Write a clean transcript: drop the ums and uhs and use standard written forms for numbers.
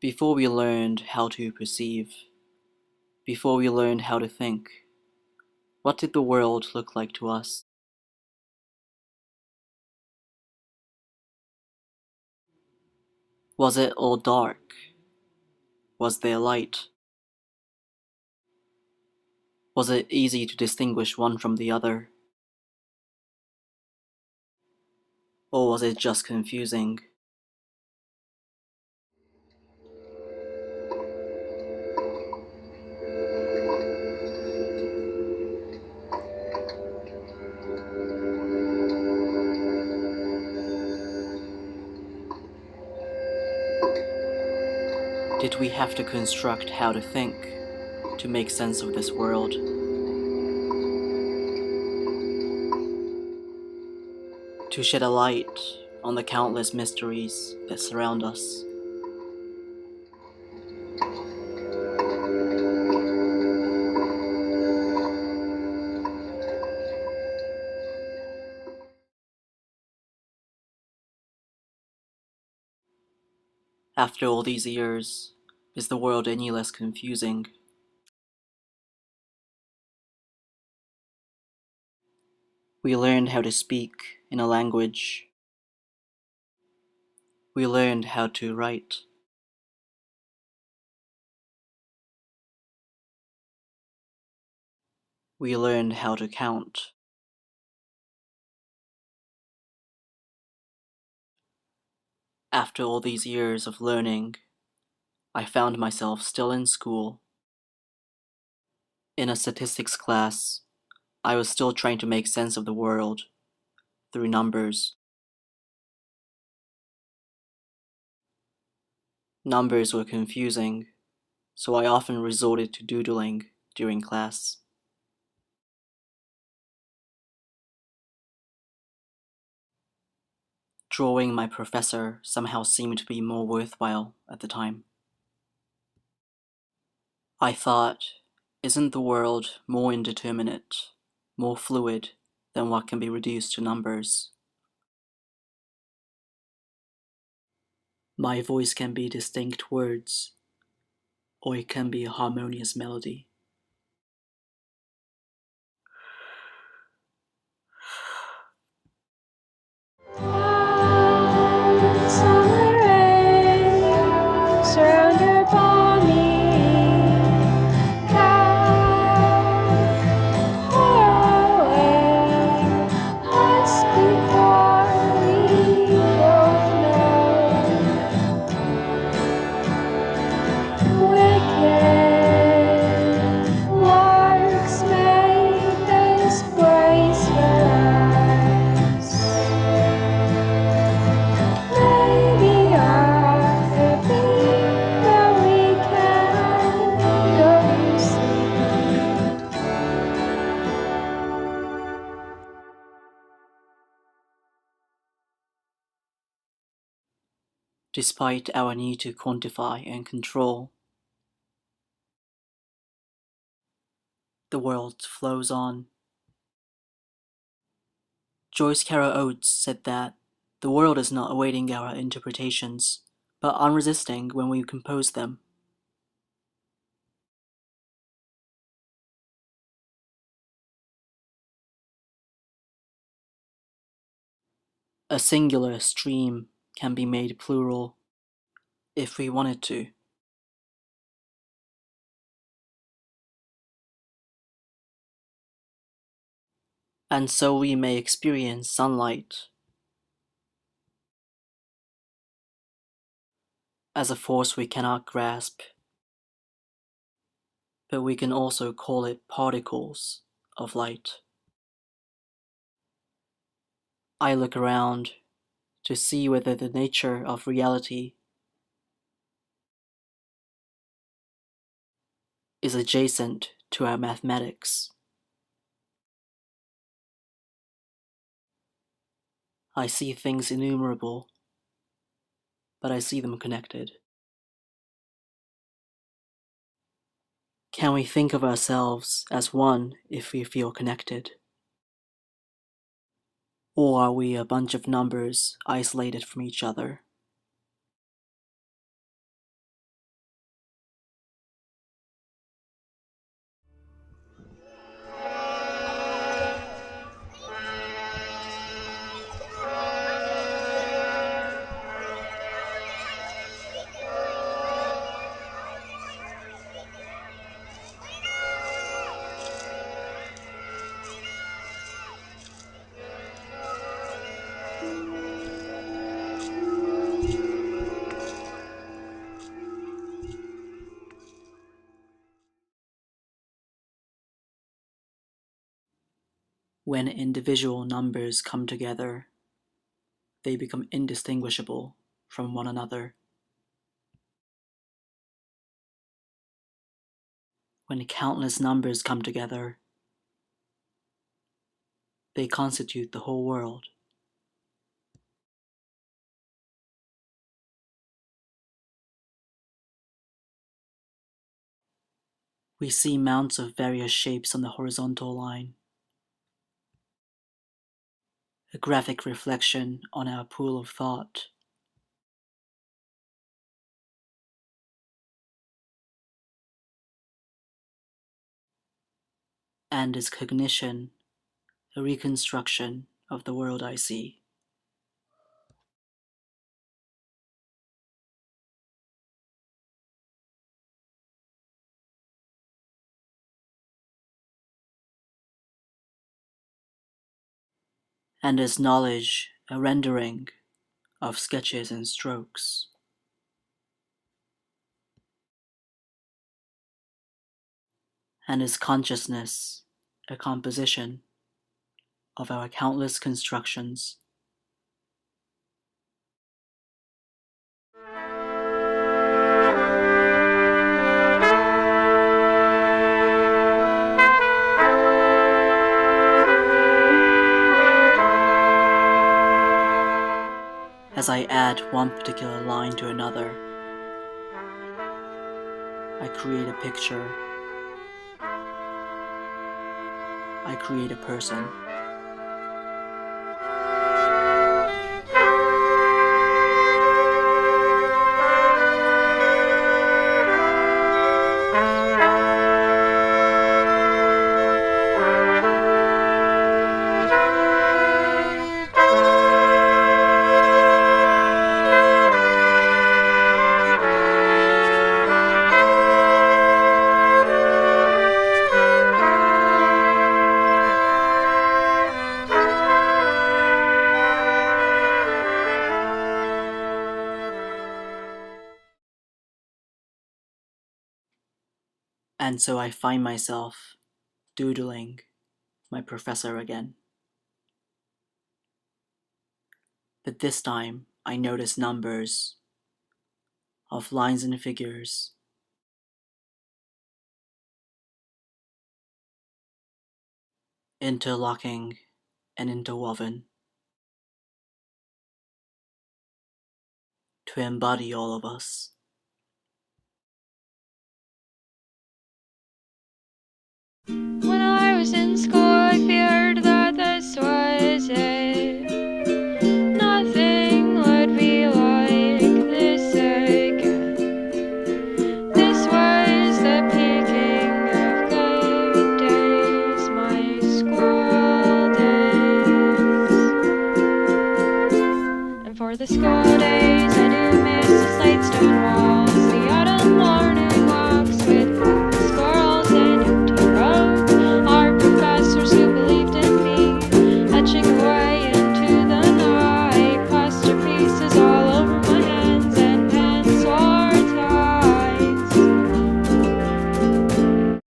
Before we learned how to perceive, before we learned how to think, what did the world look like to us? Was it all dark? Was there light? Was it easy to distinguish one from the other? Or was it just confusing? Did we have to construct how to think to make sense of this world? To shed a light on the countless mysteries that surround us? After all these years, is the world any less confusing? We learned how to speak in a language. We learned how to write. We learned how to count. After all these years of learning, I found myself still in school. In a statistics class, I was still trying to make sense of the world through numbers. Numbers were confusing, so I often resorted to doodling during class. Drawing my professor somehow seemed to be more worthwhile at the time. I thought, isn't the world more indeterminate, more fluid than what can be reduced to numbers? My voice can be distinct words, or it can be a harmonious melody. Summer rain surrounded by me, come far away, once before we both know. Wicked larks made this place for us. Maybe I think that we can go to sleep. Despite our need to quantify and control, the world flows on. Joyce Carol Oates said that the world is not awaiting our interpretations, but unresisting when we compose them. A singular stream can be made plural if we wanted to. And so we may experience sunlight as a force we cannot grasp, but we can also call it particles of light. I look around to see whether the nature of reality is adjacent to our mathematics. I see things innumerable, but I see them connected. Can we think of ourselves as one if we feel connected? Or are we a bunch of numbers isolated from each other? When individual numbers come together, they become indistinguishable from one another. When countless numbers come together, they constitute the whole world. We see mounts of various shapes on the horizontal line, a graphic reflection on our pool of thought. And is cognition a reconstruction of the world I see? And is knowledge a rendering of sketches and strokes? And is consciousness a composition of our countless constructions? As I add one particular line to another, I create a picture, I create a person. And so I find myself doodling my professor again. But this time I notice numbers of lines and figures, interlocking and interwoven, to embody all of us. When I was in school, I feared that this was it. Nothing would be like this again. This was the peaking of good days, my school days. And for the school days, I do miss the slate stone wall.